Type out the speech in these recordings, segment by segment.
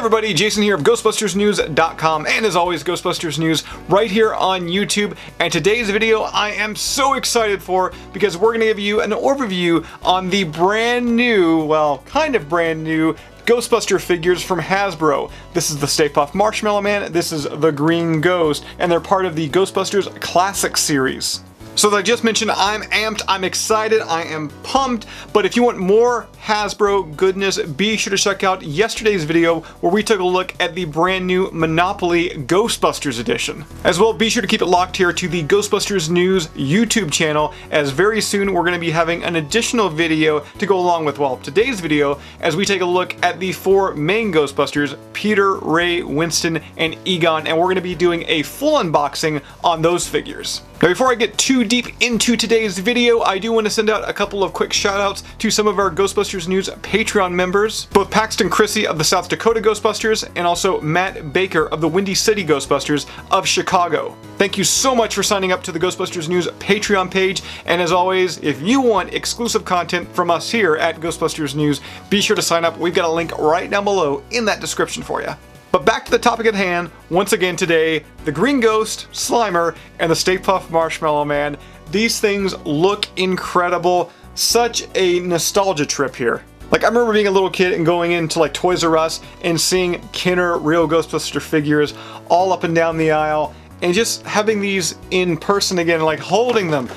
everybody, Jason here of GhostbustersNews.com, and as always, Ghostbusters News right here on YouTube. And today's video I am so excited for because we're going to give you an overview on the brand new, well, kind of brand new Ghostbuster figures from Hasbro. This is the Stay Puft Marshmallow Man, this is the Green Ghost, and they're part of the Ghostbusters Classic series. So as I just mentioned, I'm amped, I'm excited, I am pumped, but if you want more Hasbro goodness, be sure to check out yesterday's video where we took a look at the brand new Monopoly Ghostbusters edition. As well, be sure to keep it locked here to the Ghostbusters News YouTube channel, as very soon we're going to be having an additional video to go along with, well, today's video, as we take a look at the four main Ghostbusters, Peter, Ray, Winston, and Egon, and we're going to be doing a full unboxing on those figures. Now before I get too deep into today's video, I do want to send out a couple of quick shoutouts to some of our Ghostbusters News Patreon members, both Paxton Chrissy of the South Dakota Ghostbusters and also Matt Baker of the Windy City Ghostbusters of Chicago. Thank you so much for signing up to the Ghostbusters News Patreon page, and as always, if you want exclusive content from us here at Ghostbusters News, be sure to sign up. We've got a link right down below in that description for you. But back to the topic at hand, once again today, the Green Ghost, Slimer, and the Stay Puft Marshmallow Man. These things look incredible. Such a nostalgia trip here. Like, I remember being a little kid and going into like Toys R Us and seeing Kenner real Ghostbuster figures all up and down the aisle, and just having these in person again, like holding them,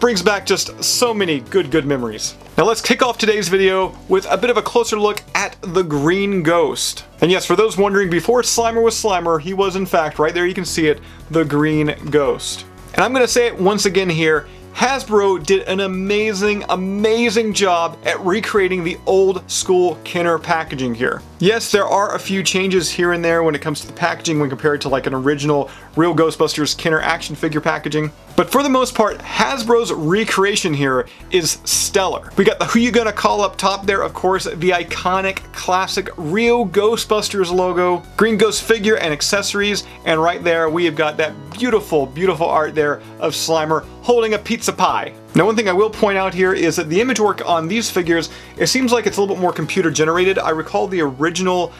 brings back just so many good memories. Now let's kick off today's video with a bit of a closer look at the Green Ghost. And yes, for those wondering, before Slimer was Slimer, he was in fact, right there you can see it, the Green Ghost. And I'm going to say it once again here, Hasbro did an amazing job at recreating the old school Kenner packaging here. Yes, there are a few changes here and there when it comes to the packaging when compared to like an original real Ghostbusters Kenner action figure packaging. But for the most part, Hasbro's recreation here is stellar. We got the Who You Gonna Call up top there, of course, the iconic classic real Ghostbusters logo, Green Ghost figure and accessories, and right there we have got that beautiful art there of Slimer holding a pizza pie. Now one thing I will point out here is that the image work on these figures, it seems like it's a little bit more computer generated. I recall the original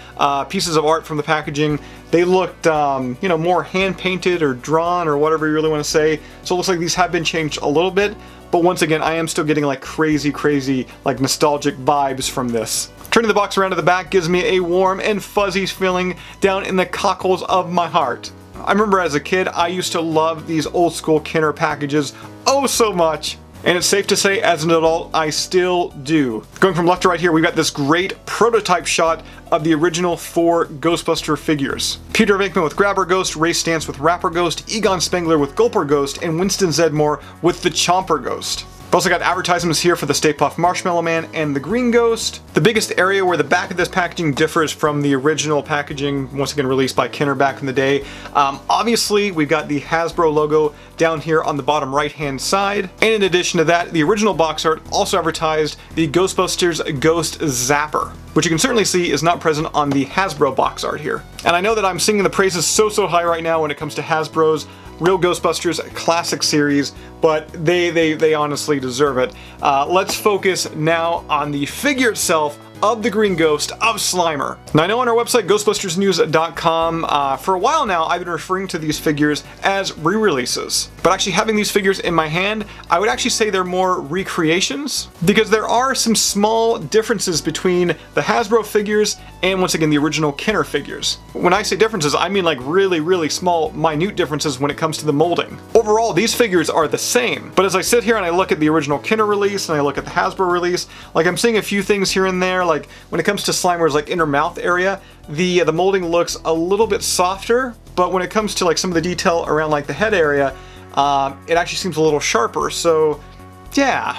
pieces of art from the packaging, they looked you know, more hand painted or drawn or whatever you really want to say. So it looks like these have been changed a little bit, but once again I am still getting like crazy like nostalgic vibes from this. Turning the box around to the back gives me a warm and fuzzy feeling down in the cockles of my heart. I remember as a kid I used to love these old school Kenner packages oh so much. And it's safe to say, as an adult, I still do. Going from left to right here, we've got this great prototype shot of the original four Ghostbuster figures. Peter Venkman with Grabber Ghost, Ray Stantz with Rapper Ghost, Egon Spengler with Gulper Ghost, and Winston Zeddemore with the Chomper Ghost. We've also got advertisements here for the Stay Puft Marshmallow Man and the Green Ghost. The biggest area where the back of this packaging differs from the original packaging, once again released by Kenner back in the day. Obviously, we've got the Hasbro logo down here on the bottom right-hand side. And in addition to that, the original box art also advertised the Ghostbusters Ghost Zapper, which you can certainly see is not present on the Hasbro box art here. And I know that I'm singing the praises so high right now when it comes to Hasbro's Real Ghostbusters Classic series, but they honestly deserve it. Let's focus now on the figure itself of the Green Ghost of Slimer. Now I know on our website GhostbustersNews.com for a while now I've been referring to these figures as re-releases, but actually having these figures in my hand, I would actually say they're more recreations, because there are some small differences between the Hasbro figures and once again the original Kenner figures. When I say differences, I mean like really small, minute differences when it comes to the molding. Overall, these figures are the same, but as I sit here and I look at the original Kenner release and I look at the Hasbro release, like I'm seeing a few things here and there. Like when it comes to Slimer's like inner mouth area, the molding looks a little bit softer, but when it comes to like some of the detail around like the head area, it actually seems a little sharper. So yeah,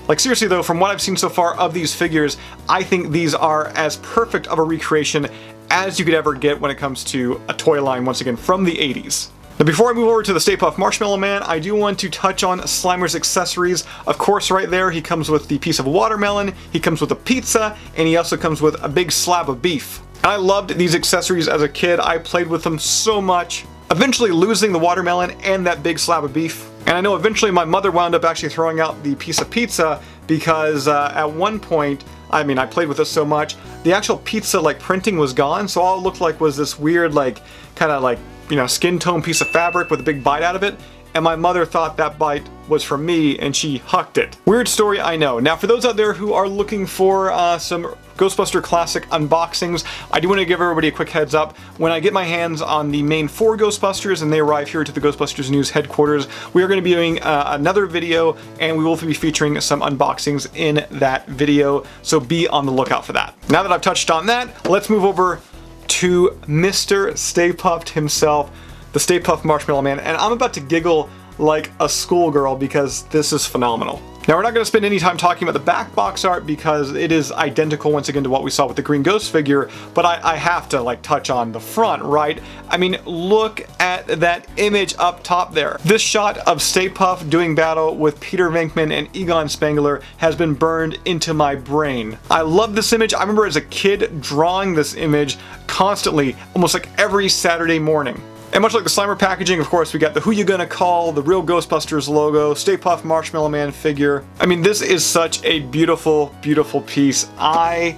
like seriously though, from what I've seen so far of these figures, I think these are as perfect of a recreation as you could ever get when it comes to a toy line, once again from the 80s. Now before I move over to the Stay Puft Marshmallow Man, I do want to touch on Slimer's accessories. Of course, right there, he comes with the piece of watermelon, he comes with a pizza, and he also comes with a big slab of beef. And I loved these accessories as a kid. I played with them so much, eventually losing the watermelon and that big slab of beef. And I know eventually my mother wound up actually throwing out the piece of pizza because at one point I mean, I played with this so much. The actual pizza like printing was gone, so all it looked like was this weird like kind of like, you know, skin tone piece of fabric with a big bite out of it. And my mother thought that bite was from me and she hucked it. Weird story, I know. Now for those out there who are looking for some Ghostbuster Classic unboxings, I do want to give everybody a quick heads up. When I get my hands on the main 4 Ghostbusters and they arrive here to the Ghostbusters News headquarters, we are going to be doing another video, and we will be featuring some unboxings in that video, so be on the lookout for that. Now that I've touched on that, let's move over to Mr. Stay Puft himself, the Stay Puft Marshmallow Man, and I'm about to giggle like a schoolgirl because this is phenomenal. Now we're not going to spend any time talking about the back box art because it is identical once again to what we saw with the Green Ghost figure, but I have to like touch on the front, right? I mean, look at that image up top there. This shot of Stay Puft doing battle with Peter Venkman and Egon Spengler has been burned into my brain. I love this image. I remember as a kid drawing this image constantly, almost like every Saturday morning. And much like the Slimer packaging, of course, we got the Who You Gonna Call, the real Ghostbusters logo, Stay Puft Marshmallow Man figure. I mean, this is such a beautiful, beautiful piece. I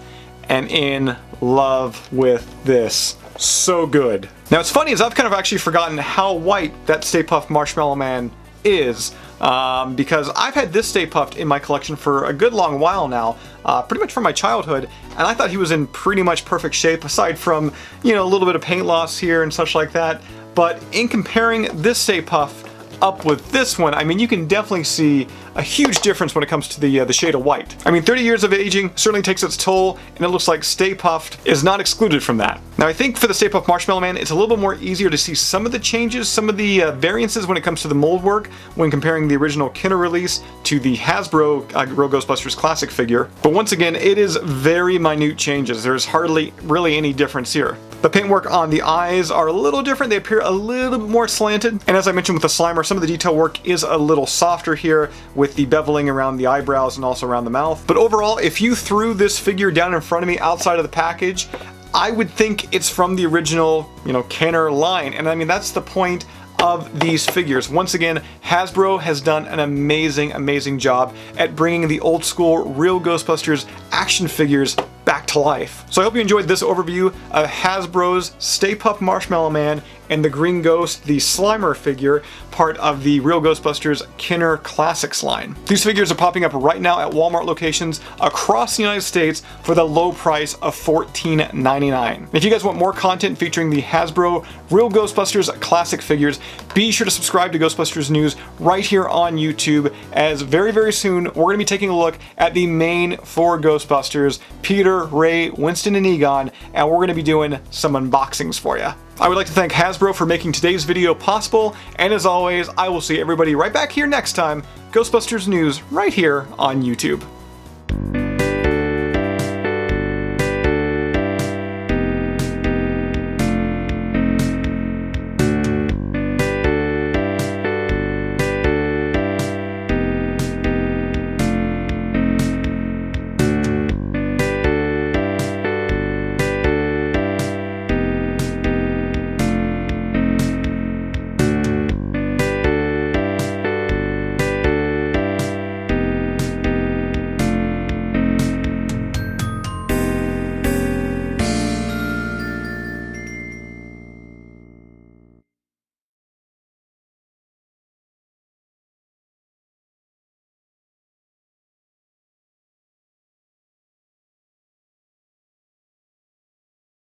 am in love with this. So good. Now, what's funny is I've kind of actually forgotten how white that Stay Puft Marshmallow Man is, because I've had this Stay Puft in my collection for a good long while now, pretty much from my childhood, and I thought he was in pretty much perfect shape, aside from, you know, a little bit of paint loss here and such like that. But in comparing this Stay Puft up with this one, I mean, you can definitely see a huge difference when it comes to the shade of white. I mean, 30 years of aging certainly takes its toll, and it looks like Stay Puft is not excluded from that. Now, I think for the Stay Puft Marshmallow Man, it's a little bit more easier to see some of the changes, some of the variances when it comes to the mold work when comparing the original Kenner release to the Hasbro Real Ghostbusters Classic figure. But once again, it is very minute changes. There's hardly really any difference here. The paintwork on the eyes are a little different. They appear a little bit more slanted. And as I mentioned with the Slimer, some of the detail work is a little softer here with the beveling around the eyebrows and also around the mouth. But overall, if you threw this figure down in front of me outside of the package, I would think it's from the original, you know, Kenner line. And I mean, that's the point of these figures. Once again, Hasbro has done an amazing, amazing job at bringing the old school Real Ghostbusters action figures back to life. So I hope you enjoyed this overview of Hasbro's Stay Puft Marshmallow Man and the Green Ghost, the Slimer figure, part of the Real Ghostbusters Kenner Classics line. These figures are popping up right now at Walmart locations across the United States for the low price of $14.99. If you guys want more content featuring the Hasbro Real Ghostbusters Classic figures, be sure to subscribe to Ghostbusters News right here on YouTube, as very, very soon we're going to be taking a look at the main 4 Ghostbusters, Peter, Ray, Winston, and Egon, and we're going to be doing some unboxings for you. I would like to thank Hasbro for making today's video possible, and as always, I will see everybody right back here next time. Ghostbusters News right here on YouTube.